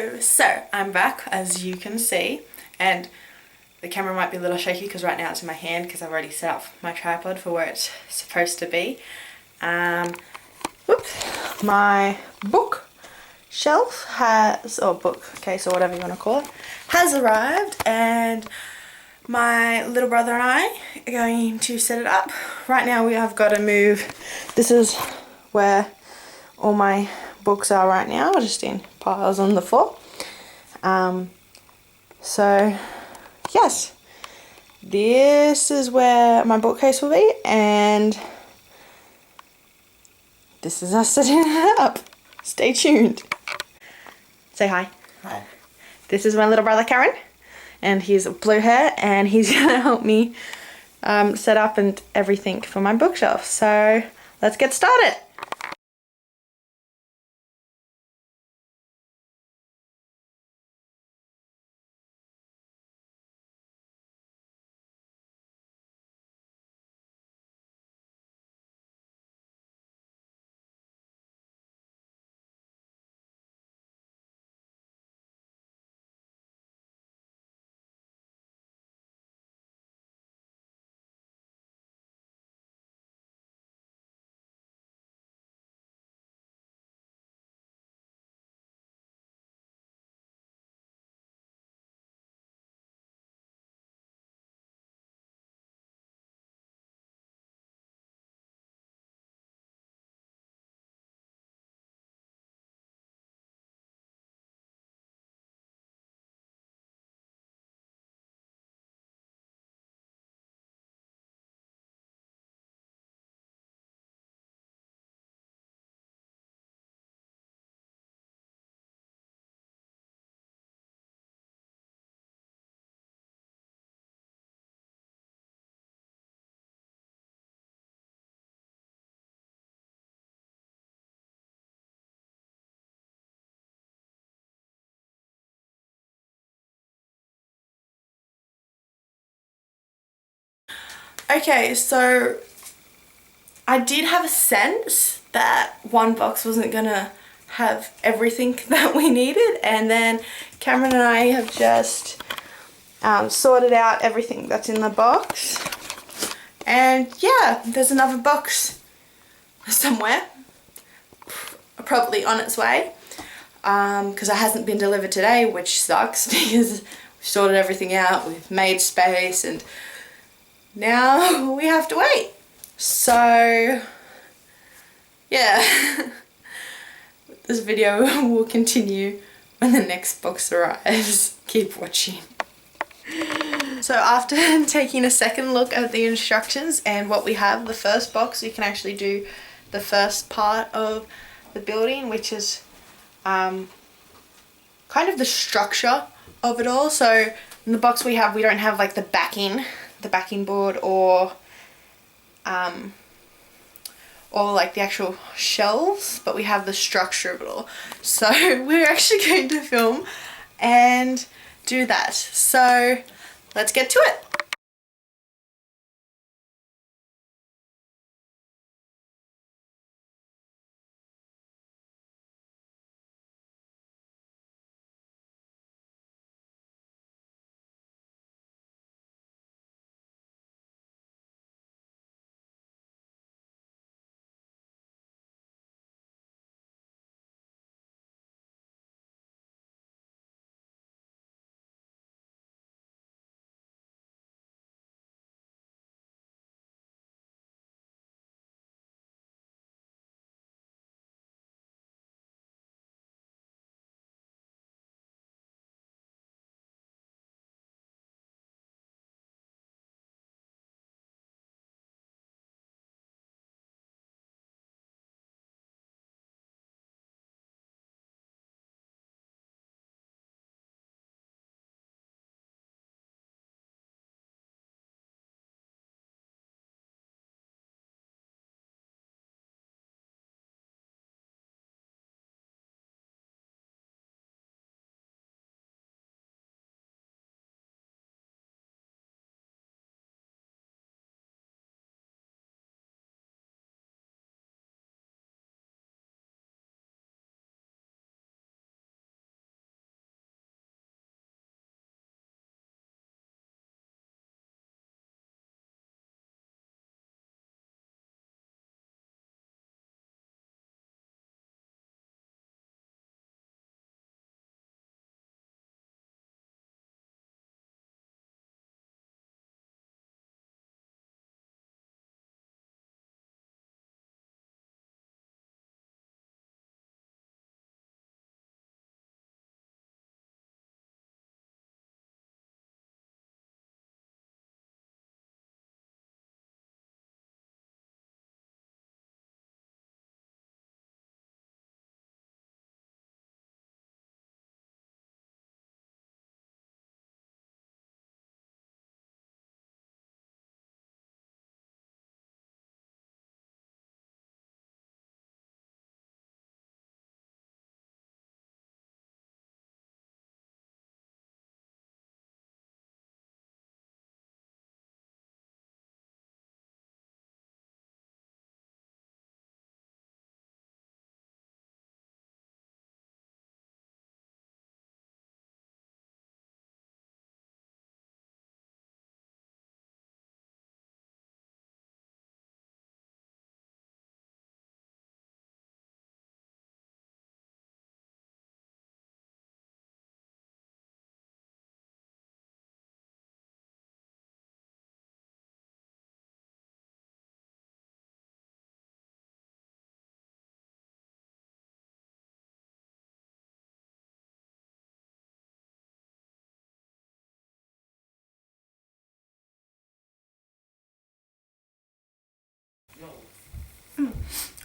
Hello! So, I'm back, as you can see, and the camera might be a little shaky because right now it's in my hand because I've already set up my tripod for where it's supposed to be. My book shelf has, or bookcase or whatever you want to call it, has arrived, and my little brother and I are going to set it up. Right now we have got to move. This is where all my books are right now, just in piles on the floor. So yes, this is where my bookcase will be, and this is us setting it up. Stay tuned. Say hi. Hi. This is my little brother Karen, and he's blue hair, and he's gonna help me set up and everything for my bookshelf. So let's get started. Okay, so I did have a sense that one box wasn't gonna have everything that we needed, and then Cameron and I have just sorted out everything that's in the box, and yeah, there's another box somewhere, probably on its way, because it hasn't been delivered today, which sucks because we've sorted everything out, we've made space, and now we have to wait. So yeah, this video will continue when the next box arrives. Keep watching. So after taking a second look at the instructions and what we have, the first box, we can actually do the first part of the building, which is kind of the structure of it all. So in the box we don't have like the backing board or like the actual shelves, but we have the structure of it all. So we're actually going to film and do that. So let's get to it.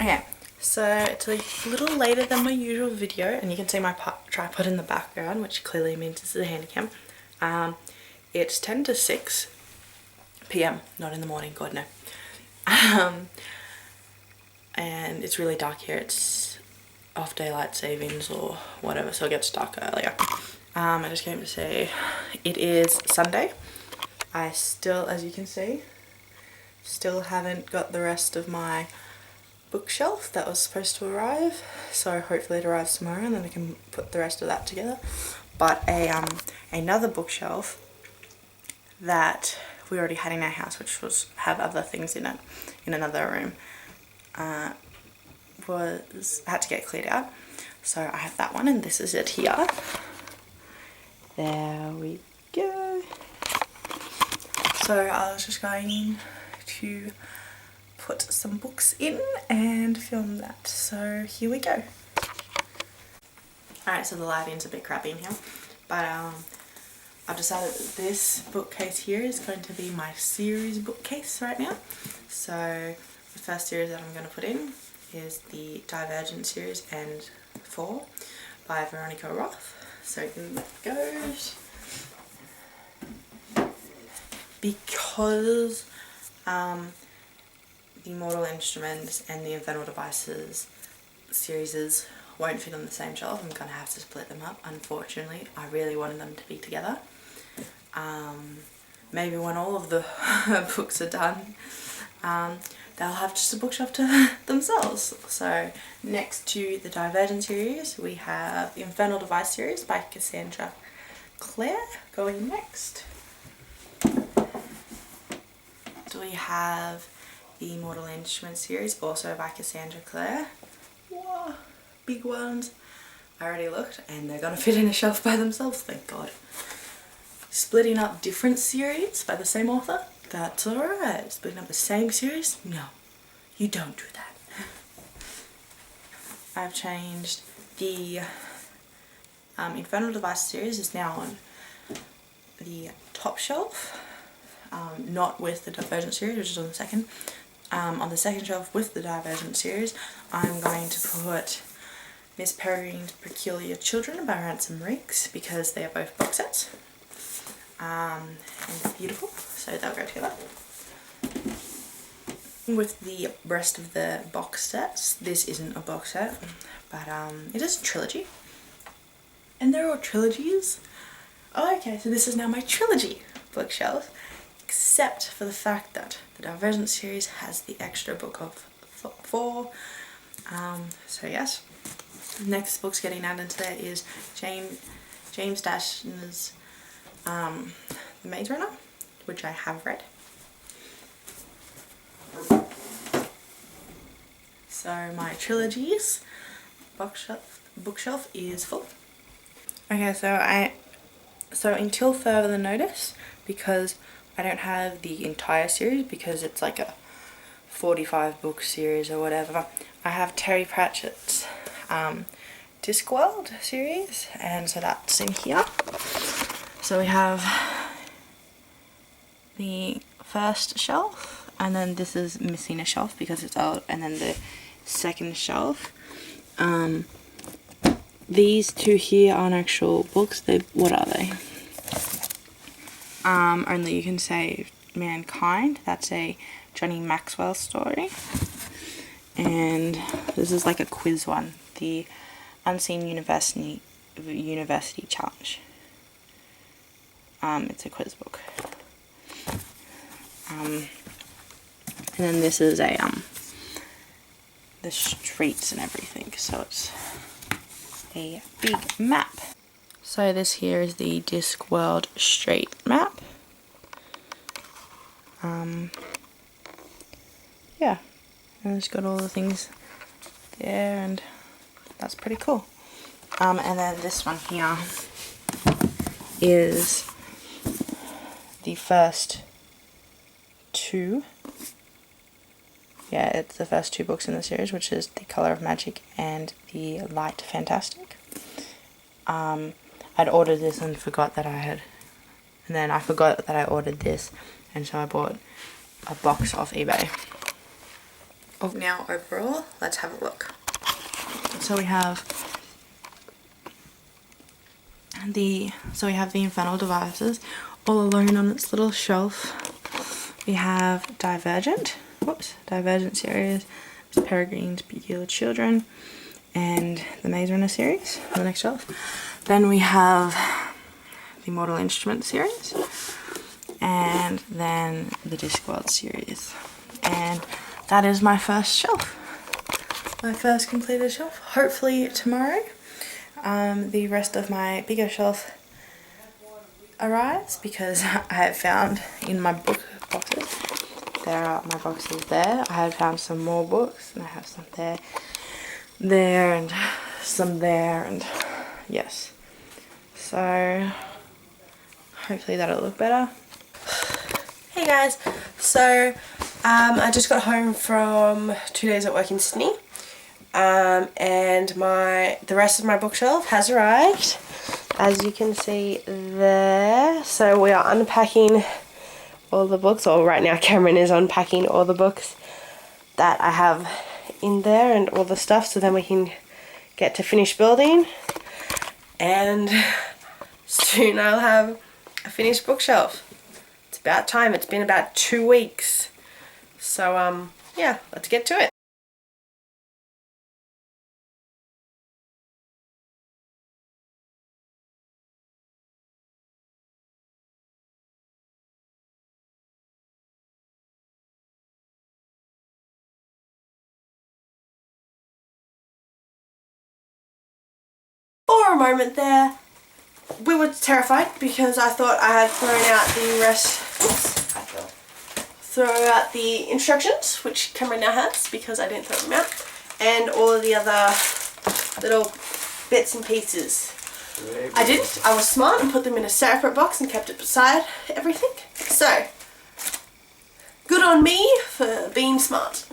Okay, so it's a little later than my usual video, and you can see my tripod in the background, which clearly means this is a handy cam. It's 10 to 6 p.m, not in the morning, God no. And it's really dark here. It's off daylight savings or whatever, so it gets dark earlier. I just came to say it is Sunday. I still, as you can see, still haven't got the rest of my bookshelf that was supposed to arrive, so hopefully it arrives tomorrow and then I can put the rest of that together. But another bookshelf that we already had in our house, which was have other things in it in another room, had to get cleared out. So I have that one, and this is it here. There we go. So I was just going to put some books in and film that. So here we go. Alright, so the lighting's a bit crappy in here, but I've decided that this bookcase here is going to be my series bookcase right now. So the first series that I'm going to put in is the Divergent series and 4 by Veronica Roth. So in that goes. Because the Mortal Instruments and the Infernal Devices series won't fit on the same shelf, I'm going to have to split them up. Unfortunately, I really wanted them to be together. Maybe when all of the books are done, they'll have just a bookshelf to themselves. So next to the Divergent series, we have the Infernal Device series by Cassandra Clare going next. So we have the Mortal Instruments series, also by Cassandra Clare. Whoa, big ones. I already looked, and they're gonna fit in a shelf by themselves, thank God. Splitting up different series by the same author, that's alright. Splitting up the same series, no, you don't do that. I've changed the Infernal Device series is now on the top shelf, not with the Divergent series, which is on the second. On the second shelf with the Divergent series, I'm going to put Miss Peregrine's Peculiar Children by Ransom Riggs, because they are both box sets. And they're beautiful, so they'll go together. With the rest of the box sets, this isn't a box set, but it is a trilogy. And they're all trilogies. Oh, okay, so this is now my trilogy bookshelf, except for the fact that the Divergent series has the extra book of 4. So yes, the next book's getting added into there is James Dashner's The Maze Runner, which I have read. So my trilogies bookshelf is full. Okay, so until further notice, because I don't have the entire series, because it's like a 45 book series or whatever, I have Terry Pratchett's Discworld series, and so that's in here. So we have the first shelf, and then this is missing a shelf because it's old, and then the second shelf. These two here aren't actual books. What are they? Only You Can Save Mankind. That's a Johnny Maxwell story. And this is like a quiz one. The Unseen University Challenge. It's a quiz book. And then this is a the streets and everything. So it's a big map. So this here is the Discworld Street map. Yeah, and it's got all the things there, and that's pretty cool. And then this one here is the first 2. Yeah, it's the first 2 books in the series, which is The Color of Magic and The Light Fantastic. I'd ordered this and forgot that I had, and then I forgot that I ordered this, and so I bought a box off eBay. Now overall, let's have a look. So we have the Infernal Devices all alone on its little shelf. We have Divergent series, Peregrine's Peculiar Children, and the Maze Runner series on the next shelf. Then we have the Mortal Instruments series, and then the Discworld series. And that is my first shelf. My first completed shelf. Hopefully tomorrow the rest of my bigger shelf arrives, because I have found in my book boxes, there are my boxes there, I have found some more books, and I have some there and some there, and yes, so hopefully that'll look better. Hey guys, so I just got home from 2 days at work in Sydney, and the rest of my bookshelf has arrived, as you can see there. So we are unpacking all the books, or right now Cameron is unpacking all the books that I have in there and all the stuff, so then we can get to finish building, and soon I'll have a finished bookshelf. It's about time. It's been about 2 weeks. So yeah, let's get to it. For a moment there, we were terrified because I thought I had thrown out the rest. Oops, I fell. Throw out the instructions, which Cameron now has because I didn't throw them out, and all of the other little bits and pieces. I didn't. I was smart and put them in a separate box and kept it beside everything. So, good on me for being smart.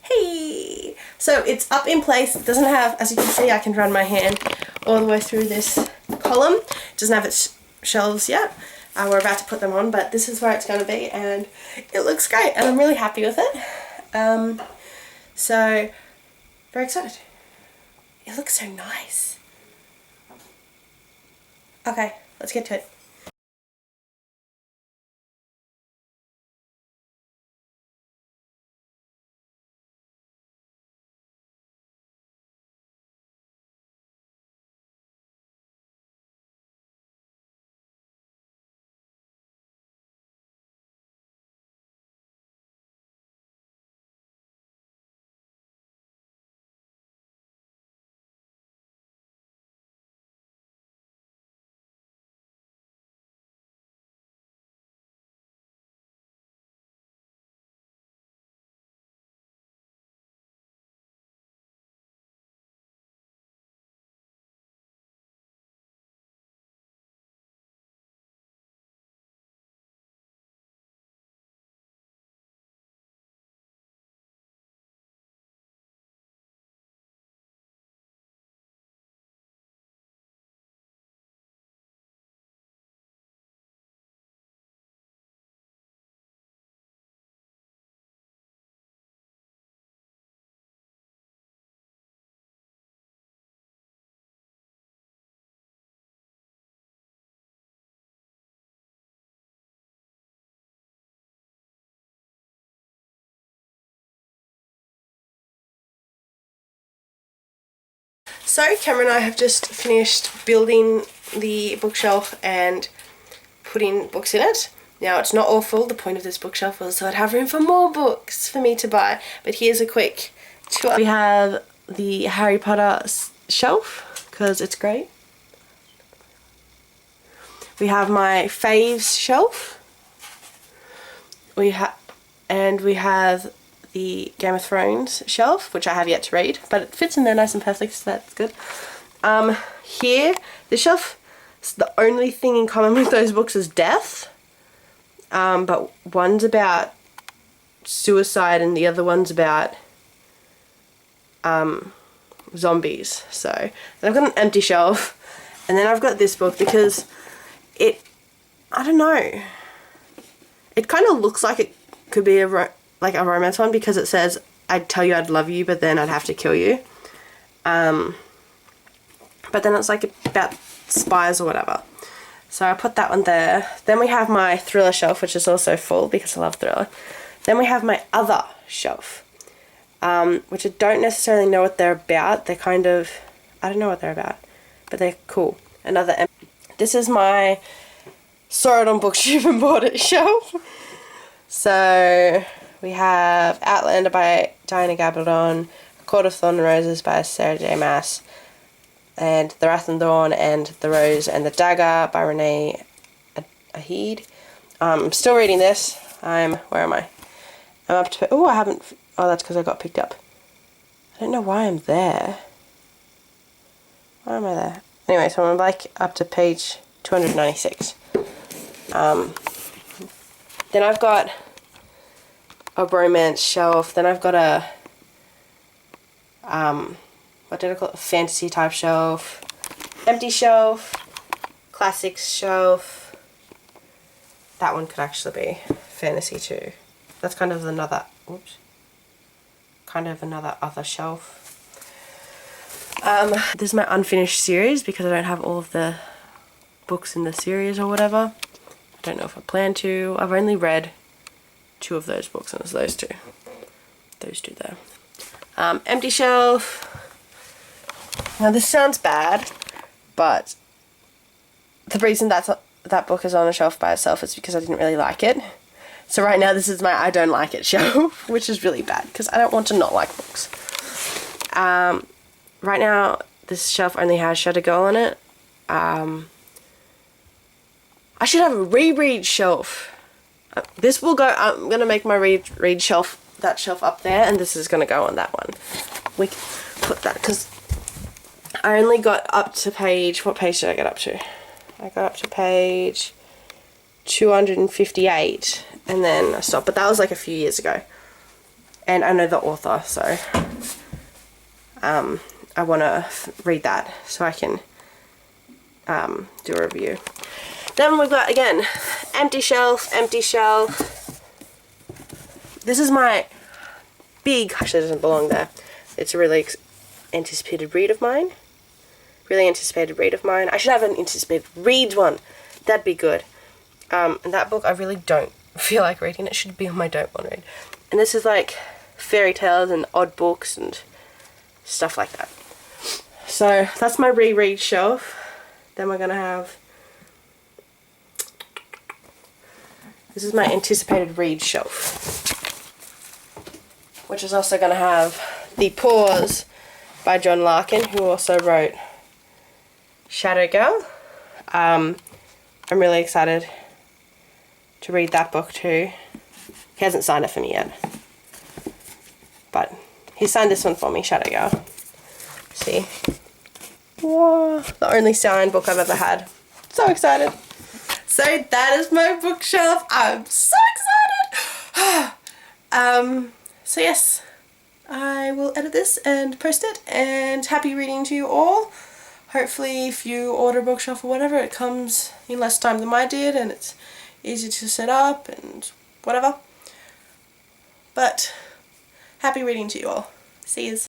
Hey! So it's up in place. It doesn't have, as you can see, I can run my hand all the way through this column. It doesn't have its shelves yet. We're about to put them on, but this is where it's going to be, and it looks great, and I'm really happy with it. So, very excited. It looks so nice. Okay, let's get to it. So Cameron and I have just finished building the bookshelf and putting books in it. Now it's not all full. The point of this bookshelf was so I'd have room for more books for me to buy. But here's a quick tour. We have the Harry Potter shelf because it's great. We have my faves shelf. We have the Game of Thrones shelf, which I have yet to read, but it fits in there nice and perfect, so that's good. Here, the shelf, the only thing in common with those books is death, but one's about suicide and the other one's about zombies. So then I've got an empty shelf, and then I've got this book because I don't know, it kind of looks like it could be a romance one because it says, I'd tell you I'd love you, but then I'd have to kill you. But then it's like about spies or whatever. So I put that one there. Then we have my thriller shelf, which is also full because I love thriller. Then we have my other shelf, which I don't necessarily know what they're about. They're kind of, I don't know what they're about, but they're cool. This is my saw it on BookTube and bought it shelf. So we have Outlander by Diana Gabaldon, A Court of Thorn and Roses by Sarah J Maas, and The Wrath and Dawn and The Rose and the Dagger by Renee Ahid. I'm still reading this. Where am I? I'm up to, that's because I got picked up. I don't know why I'm there. Why am I there? Anyway, so I'm like up to page 296. Then I've got a romance shelf. Then I've got a, what did I call it? A fantasy type shelf. Empty shelf. Classics shelf. That one could actually be fantasy too. That's kind of another, other shelf. This is my unfinished series because I don't have all of the books in the series or whatever. I don't know if I plan to. I've only read 2 of those books, and it's those two. Those two there. Empty shelf. Now this sounds bad, but the reason that book is on a shelf by itself is because I didn't really like it. So right now this is my I don't like it shelf, which is really bad because I don't want to not like books. Right now this shelf only has Shutter Girl on it. I should have a reread shelf. This will go, I'm going to make my read shelf, that shelf up there, and this is going to go on that one. We can put that, because I only got up to page, what page did I get up to? I got up to page 258, and then I stopped, but that was like a few years ago. And I know the author, so I want to read that so I can do a review. Then we've got, again, empty shelf. This is my big, actually it doesn't belong there. It's a really anticipated read of mine. I should have an anticipated read one. That'd be good. And that book I really don't feel like reading. It should be on my don't want to read. And this is like fairy tales and odd books and stuff like that. So that's my reread shelf. Then we're going to have, this is my anticipated read shelf, which is also going to have The Pause by John Larkin, who also wrote Shadow Girl. I'm really excited to read that book too. He hasn't signed it for me yet, but he signed this one for me, Shadow Girl. See? Whoa, the only signed book I've ever had. So excited. So that is my bookshelf. I'm so excited. So yes, I will edit this and post it, and happy reading to you all. Hopefully if you order a bookshelf or whatever, it comes in less time than mine did and it's easy to set up and whatever. But happy reading to you all. See yous.